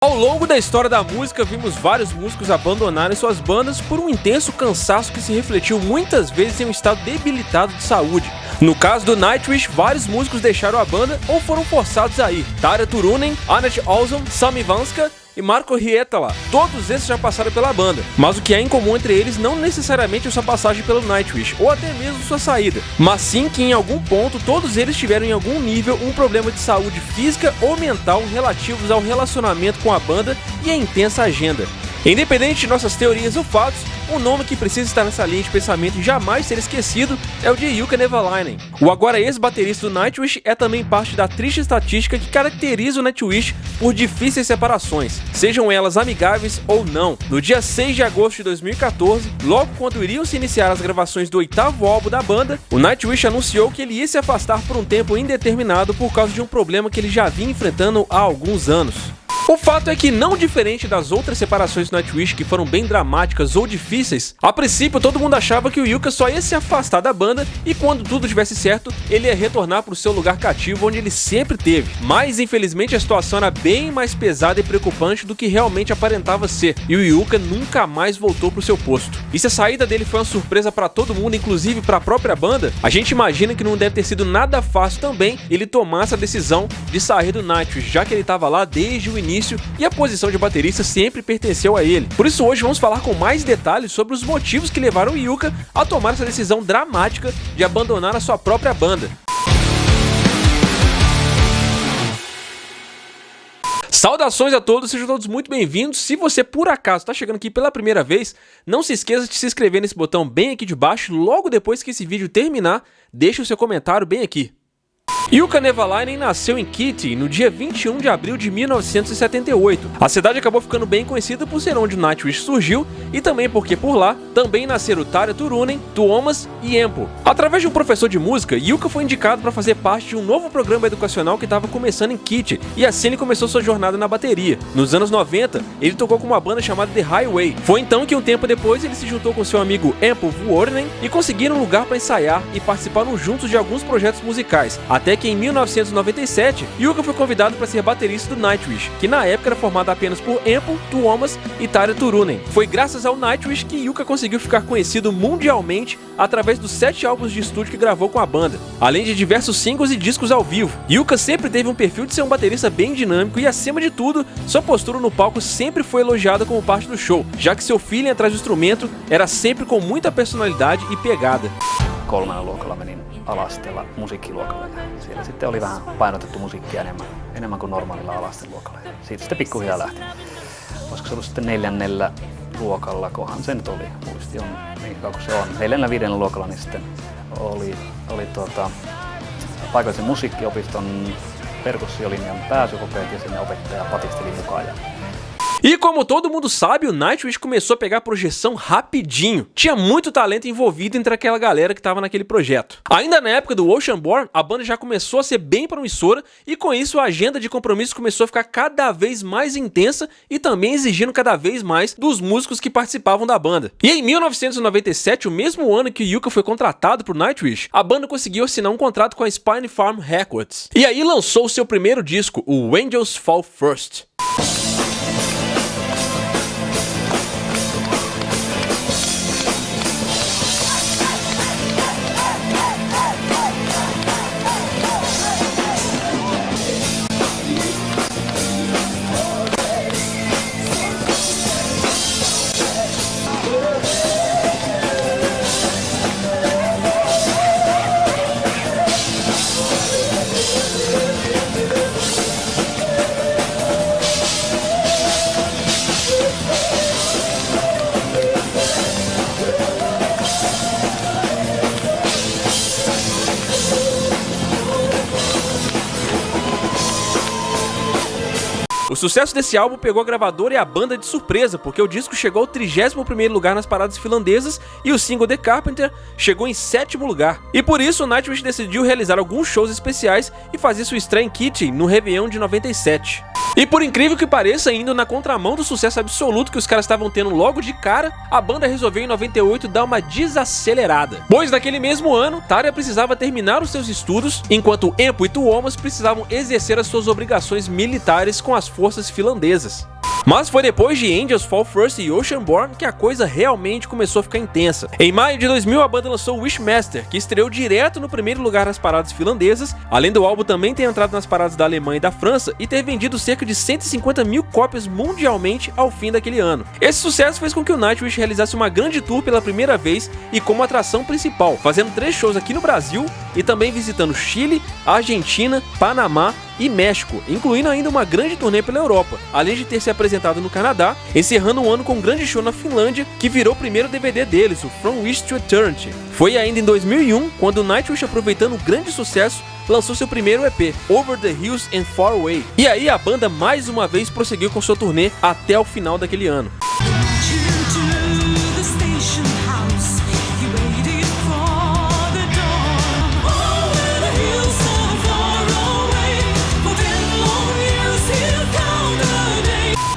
Ao longo da história da música, vimos vários músicos abandonarem suas bandas por um intenso cansaço que se refletiu muitas vezes em um estado debilitado de saúde. No caso do Nightwish, vários músicos deixaram a banda ou foram forçados a ir. Tarja Turunen, Anett Olzon, Sami Ivanska e Marko Hietala. Todos esses já passaram pela banda, mas o que é em comum entre eles não necessariamente é sua passagem pelo Nightwish, ou até mesmo sua saída, mas sim que em algum ponto todos eles tiveram em algum nível um problema de saúde física ou mental relativos ao relacionamento com a banda e a intensa agenda. Independente de nossas teorias ou fatos, um nome que precisa estar nessa linha de pensamento e jamais ser esquecido é o de Jukka Nevalainen. O agora ex-baterista do Nightwish é também parte da triste estatística que caracteriza o Nightwish por difíceis separações, sejam elas amigáveis ou não. No dia 6 de agosto de 2014, logo quando iriam se iniciar as gravações do 8º álbum da banda, o Nightwish anunciou que ele ia se afastar por um tempo indeterminado por causa de um problema que ele já vinha enfrentando há alguns anos. O fato é que, não diferente das outras separações do Nightwish que foram bem dramáticas ou difíceis, a princípio todo mundo achava que o Jukka só ia se afastar da banda e quando tudo estivesse certo, ele ia retornar para o seu lugar cativo onde ele sempre teve. Mas infelizmente a situação era bem mais pesada e preocupante do que realmente aparentava ser, e o Jukka nunca mais voltou para o seu posto. E se a saída dele foi uma surpresa para todo mundo, inclusive para a própria banda, a gente imagina que não deve ter sido nada fácil também ele tomar essa decisão de sair do Nightwish, já que ele estava lá desde o início e a posição de baterista sempre pertenceu a ele. Por isso hoje vamos falar com mais detalhes sobre os motivos que levaram o Jukka a tomar essa decisão dramática de abandonar a sua própria banda. Saudações a todos, sejam todos muito bem-vindos. Se você por acaso está chegando aqui pela primeira vez, não se esqueça de se inscrever nesse botão bem aqui de baixo. Logo depois que esse vídeo terminar, deixe o seu comentário bem aqui. Jukka Nevalainen nasceu em Kitee no dia 21 de abril de 1978. A cidade acabou ficando bem conhecida por ser onde o Nightwish surgiu e também porque por lá também nasceram Tarja Turunen, Tuomas e Empu. Através de um professor de música, Jukka foi indicado para fazer parte de um novo programa educacional que estava começando em Kitee e assim ele começou sua jornada na bateria. Nos anos 90, ele tocou com uma banda chamada The Highway. Foi então que um tempo depois ele se juntou com seu amigo Empu Vuorinen e conseguiram um lugar para ensaiar e participaram juntos de alguns projetos musicais. Até que em 1997, Jukka foi convidado para ser baterista do Nightwish, que na época era formado apenas por Empu, Tuomas e Tarja Turunen. Foi graças ao Nightwish que Jukka conseguiu ficar conhecido mundialmente através dos 7 álbuns de estúdio que gravou com a banda, além de diversos singles e discos ao vivo. Jukka sempre teve um perfil de ser um baterista bem dinâmico e, acima de tudo, sua postura no palco sempre foi elogiada como parte do show, já que seu feeling atrás do instrumento era sempre com muita personalidade e pegada. 3. luokalla menin ala-asteella musiikkiluokalle ja siellä sitten oli vähän painotettu musiikkia enemmän kuin normaalilla ala-asteen luokalla. Siitä sitten pikkuhiljaa lähti. Olisiko se ollut sitten 4. luokalla, kohan se nyt oli, muisti on niin kauan kuin se on. 4. 5. luokalla niin sitten oli paikallisen musiikkiopiston perkussiolinjan pääsykokeet ja sinne opettaja patisteli mukaan. E como todo mundo sabe, o Nightwish começou a pegar projeção rapidinho. Tinha muito talento envolvido entre aquela galera que estava naquele projeto. Ainda na época do Oceanborn, a banda já começou a ser bem promissora e com isso a agenda de compromissos começou a ficar cada vez mais intensa e também exigindo cada vez mais dos músicos que participavam da banda. E em 1997, o mesmo ano que o Jukka foi contratado por Nightwish, a banda conseguiu assinar um contrato com a Spinefarm Records. E aí lançou o seu primeiro disco, o Angels Fall First. O sucesso desse álbum pegou a gravadora e a banda de surpresa, porque o disco chegou ao 31º lugar nas paradas finlandesas e o single The Carpenter chegou em 7º lugar. E por isso o Nightwish decidiu realizar alguns shows especiais e fazer sua estreia em Kitee no Réveillon de 97. E por incrível que pareça, indo na contramão do sucesso absoluto que os caras estavam tendo logo de cara, a banda resolveu em 98 dar uma desacelerada. Pois naquele mesmo ano, Tarja precisava terminar os seus estudos, enquanto Empu e Tuomas precisavam exercer as suas obrigações militares com as forças forças finlandesas. Mas foi depois de Angels Fall First e Oceanborn que a coisa realmente começou a ficar intensa. Em maio de 2000, a banda lançou Wishmaster, que estreou direto no primeiro lugar nas paradas finlandesas, além do álbum também ter entrado nas paradas da Alemanha e da França e ter vendido cerca de 150 mil cópias mundialmente ao fim daquele ano. Esse sucesso fez com que o Nightwish realizasse uma grande tour pela primeira vez e como atração principal, fazendo 3 shows aqui no Brasil e também visitando Chile, Argentina, Panamá e México, incluindo ainda uma grande turnê pela Europa, além de ter se apresentado no Canadá, encerrando o ano com um grande show na Finlândia, que virou o primeiro DVD deles, o From Wish to Eternity. Foi ainda em 2001, quando o Nightwish, aproveitando o grande sucesso, lançou seu primeiro EP, Over the Hills and Far Away. E aí a banda mais uma vez prosseguiu com sua turnê até o final daquele ano.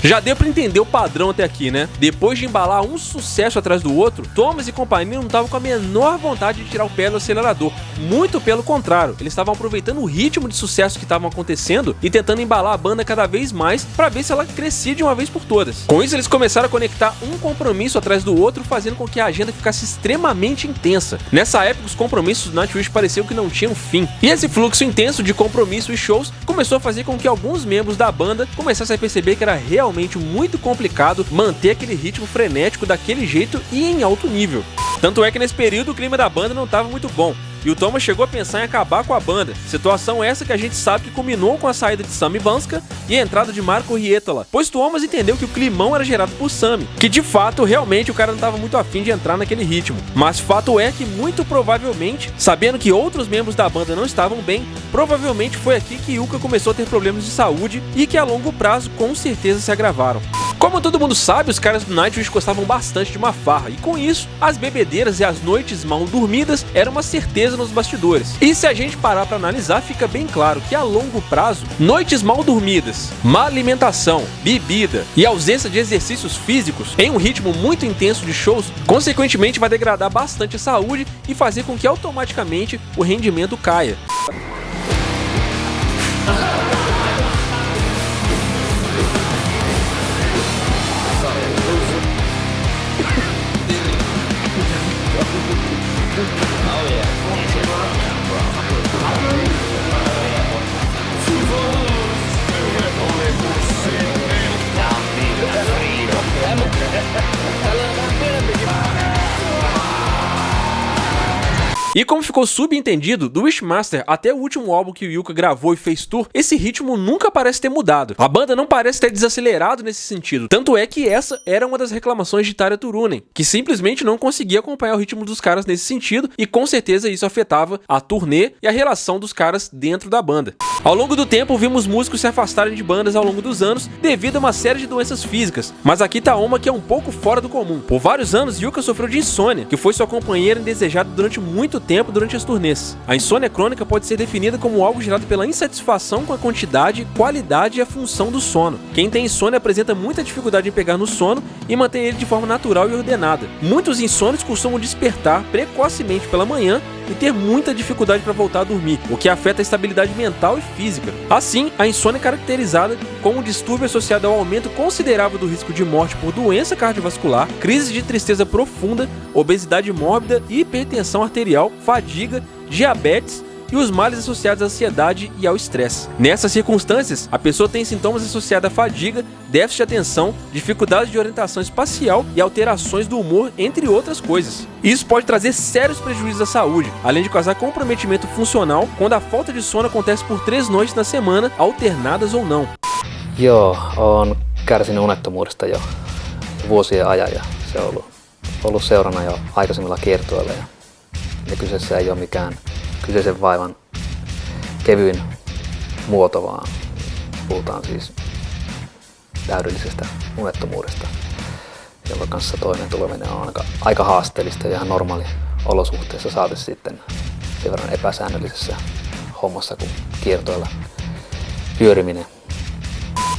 Já deu pra entender o padrão até aqui, né? Depois de embalar um sucesso atrás do outro, Thomas e companhia não estavam com a menor vontade de tirar o pé do acelerador. Muito pelo contrário, eles estavam aproveitando o ritmo de sucesso que estavam acontecendo e tentando embalar a banda cada vez mais pra ver se ela crescia de uma vez por todas. Com isso, eles começaram a conectar um compromisso atrás do outro, fazendo com que a agenda ficasse extremamente intensa. Nessa época, os compromissos do Nightwish pareciam que não tinham fim. E esse fluxo intenso de compromisso e shows começou a fazer com que alguns membros da banda começassem a perceber que era realmente muito complicado manter aquele ritmo frenético daquele jeito e em alto nível. Tanto é que nesse período o clima da banda não estava muito bom, e o Thomas chegou a pensar em acabar com a banda. Situação essa que a gente sabe que culminou com a saída de Sami Banska e a entrada de Marko Hietala, pois Thomas entendeu que o climão era gerado por Sami, que de fato realmente o cara não estava muito afim de entrar naquele ritmo. Mas fato é que muito provavelmente, sabendo que outros membros da banda não estavam bem, provavelmente foi aqui que Yuka começou a ter problemas de saúde e que a longo prazo com certeza se agravaram. Como todo mundo sabe, os caras do Nightwish gostavam bastante de uma farra, e com isso, as bebedeiras e as noites mal dormidas eram uma certeza nos bastidores. E se a gente parar pra analisar, fica bem claro que a longo prazo, noites mal dormidas, má alimentação, bebida e ausência de exercícios físicos em um ritmo muito intenso de shows, consequentemente vai degradar bastante a saúde e fazer com que automaticamente o rendimento caia. E como ficou subentendido, do Wishmaster até o último álbum que o Yuka gravou e fez tour, esse ritmo nunca parece ter mudado. A banda não parece ter desacelerado nesse sentido, tanto é que essa era uma das reclamações de Tarja Turunen, que simplesmente não conseguia acompanhar o ritmo dos caras nesse sentido, e com certeza isso afetava a turnê e a relação dos caras dentro da banda. Ao longo do tempo, vimos músicos se afastarem de bandas ao longo dos anos devido a uma série de doenças físicas, mas aqui tá uma que é um pouco fora do comum. Por vários anos, Yuka sofreu de insônia, que foi sua companheira indesejada durante muito tempo durante as turnês. A insônia crônica pode ser definida como algo gerado pela insatisfação com a quantidade, qualidade e a função do sono. Quem tem insônia apresenta muita dificuldade em pegar no sono e manter ele de forma natural e ordenada. Muitos insônios costumam despertar precocemente pela manhã e ter muita dificuldade para voltar a dormir, o que afeta a estabilidade mental e física. Assim, a insônia é caracterizada como um distúrbio associado ao aumento considerável do risco de morte por doença cardiovascular, crise de tristeza profunda, obesidade mórbida, hipertensão arterial, fadiga, diabetes e os males associados à ansiedade e ao estresse. Nessas circunstâncias, a pessoa tem sintomas associados à fadiga, déficit de atenção, dificuldade de orientação espacial e alterações do humor, entre outras coisas. Isso pode trazer sérios prejuízos à saúde, além de causar comprometimento funcional quando a falta de sono acontece por 3 noites na semana, alternadas ou não. Joo, olen kärsinyt unettomuudesta jo vuosien ajan ja se on ollut seurana jo aikaisemmilla kiertueilla ja kyseessä ei ole mikään kyseisen vaivan kevyin muoto, vaan puhutaan siis täydellisestä unettomuudesta, jonka kanssa toimeen tuleminen on aika haasteellista ja ihan normaali olosuhteissa saati sitten sen verran epäsäännöllisessä hommassa kuin kiertoilla pyöriminen.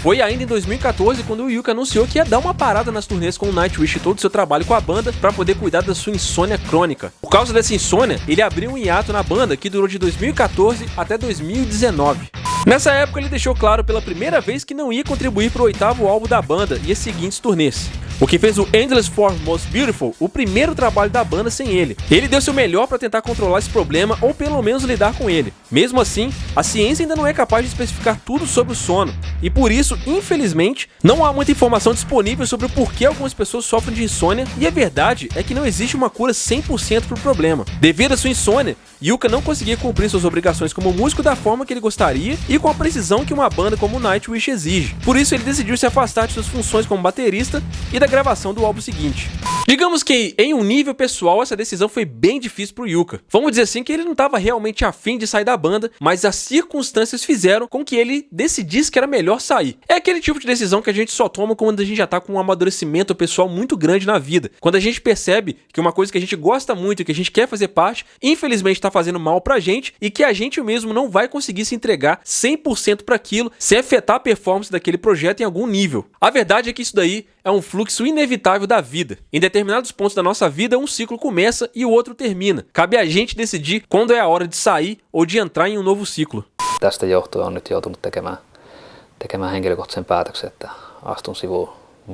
Foi ainda em 2014 quando o Yuka anunciou que ia dar uma parada nas turnês com o Nightwish e todo o seu trabalho com a banda para poder cuidar da sua insônia crônica. Por causa dessa insônia, ele abriu um hiato na banda que durou de 2014 até 2019. Nessa época ele deixou claro pela primeira vez que não ia contribuir para o 8º álbum da banda e as seguintes turnês, o que fez o Endless for Most Beautiful o primeiro trabalho da banda sem ele. Ele deu seu melhor para tentar controlar esse problema ou pelo menos lidar com ele. Mesmo assim, a ciência ainda não é capaz de especificar tudo sobre o sono e por isso, infelizmente, não há muita informação disponível sobre o porquê algumas pessoas sofrem de insônia e a verdade é que não existe uma cura 100% para o problema. Devido à sua insônia, Yuka não conseguia cumprir suas obrigações como músico da forma que ele gostaria e com a precisão que uma banda como Nightwish exige. Por isso ele decidiu se afastar de suas funções como baterista e da gravação do álbum seguinte. Digamos que, em um nível pessoal, essa decisão foi bem difícil pro Yuka. Vamos dizer assim que ele não estava realmente afim de sair da banda, mas as circunstâncias fizeram com que ele decidisse que era melhor sair. É aquele tipo de decisão que a gente só toma quando a gente já tá com um amadurecimento pessoal muito grande na vida. Quando a gente percebe que uma coisa que a gente gosta muito e que a gente quer fazer parte, infelizmente tá fazendo mal pra gente e que a gente mesmo não vai conseguir se entregar 100% para aquilo sem afetar a performance daquele projeto em algum nível. A verdade é que isso daí é um fluxo inevitável da vida. Em determinados pontos da nossa vida, um ciclo começa e o outro termina. Cabe a gente decidir quando é a hora de sair ou de entrar em um novo ciclo. Tästä johtuen on nyt joutunut tekemään henkilökohtaisen päätöksen, että astun sivuun.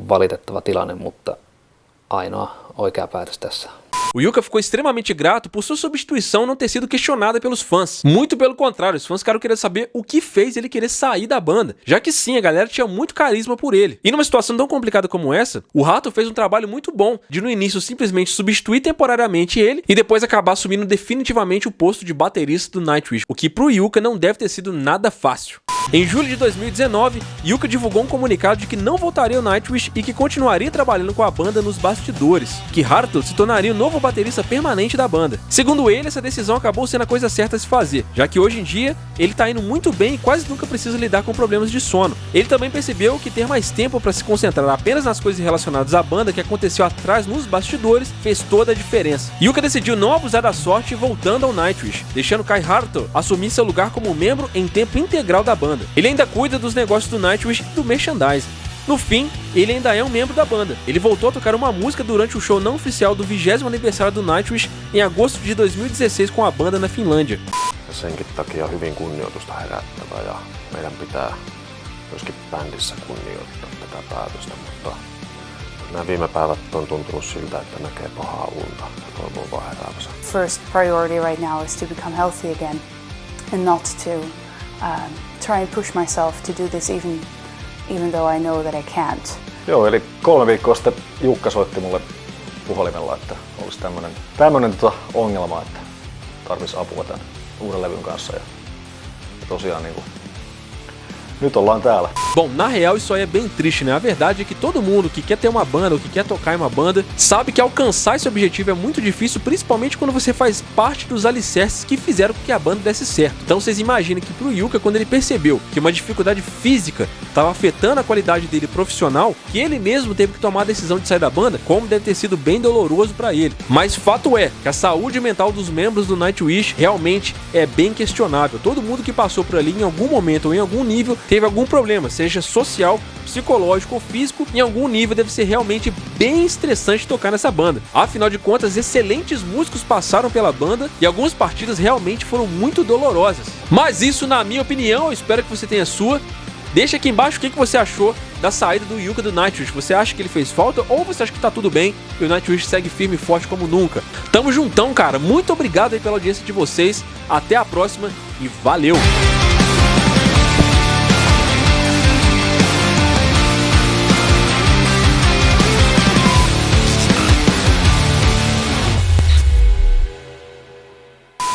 Valitettava tilanne, mutta ainoa oikea päätös tässä. O Yuka ficou extremamente grato por sua substituição não ter sido questionada pelos fãs. Muito pelo contrário, os fãs ficaram querendo saber o que fez ele querer sair da banda, já que sim, a galera tinha muito carisma por ele. E numa situação tão complicada como essa, o Rato fez um trabalho muito bom de no início simplesmente substituir temporariamente ele e depois acabar assumindo definitivamente o posto de baterista do Nightwish, o que pro Yuka não deve ter sido nada fácil. Em julho de 2019, Yuka divulgou um comunicado de que não voltaria ao Nightwish e que continuaria trabalhando com a banda nos bastidores, que Hartel se tornaria o novo baterista permanente da banda. Segundo ele, essa decisão acabou sendo a coisa certa a se fazer, já que hoje em dia ele tá indo muito bem e quase nunca precisa lidar com problemas de sono. Ele também percebeu que ter mais tempo para se concentrar apenas nas coisas relacionadas à banda que aconteceu atrás nos bastidores fez toda a diferença. Yuka decidiu não abusar da sorte voltando ao Nightwish, deixando Kai Hartel assumir seu lugar como membro em tempo integral da banda. Ele ainda cuida dos negócios do Nightwish e do merchandising. No fim, ele ainda é um membro da banda. Ele voltou a tocar uma música durante o show não oficial do 20º aniversário do Nightwish em agosto de 2016 com a banda na Finlândia. Senkin takia hyvin kunnioitusta herättävä ja meidän pitää myöskin bändissä kunnioittaa tätä päätöstä, mutta nämä viime päivät on tuntunut siltä, että näkee pahaa unta ja toivoo vaan heräävänsä. First priority right now is to become healthy again and not to try and push myself to do this even though I know that I can't. Joo, eli 3 viikkoa sitten Jukka soitti mulle puhelimella, että olisi tämmönen ongelma, että tarvitsisi apua tämän uuden levyn kanssa. Ja tosiaan nyt ollaan täällä. Bom, na real isso aí é bem triste, né? A verdade é que todo mundo que quer ter uma banda ou que quer tocar em uma banda sabe que alcançar esse objetivo é muito difícil, principalmente quando você faz parte dos alicerces que fizeram com que a banda desse certo. Então vocês imaginem que pro Yuka, quando ele percebeu que uma dificuldade física estava afetando a qualidade dele profissional, que ele mesmo teve que tomar a decisão de sair da banda, como deve ter sido bem doloroso para ele. Mas fato é que a saúde mental dos membros do Nightwish realmente é bem questionável. Todo mundo que passou por ali em algum momento ou em algum nível teve algum problema, seja social, psicológico ou físico, em algum nível deve ser realmente bem estressante tocar nessa banda. Afinal de contas, excelentes músicos passaram pela banda e algumas partidas realmente foram muito dolorosas. Mas isso, na minha opinião, eu espero que você tenha a sua. Deixa aqui embaixo o que você achou da saída do Yuka do Nightwish. Você acha que ele fez falta ou você acha que tá tudo bem e o Nightwish segue firme e forte como nunca? Tamo juntão, cara. Muito obrigado aí pela audiência de vocês. Até a próxima e valeu!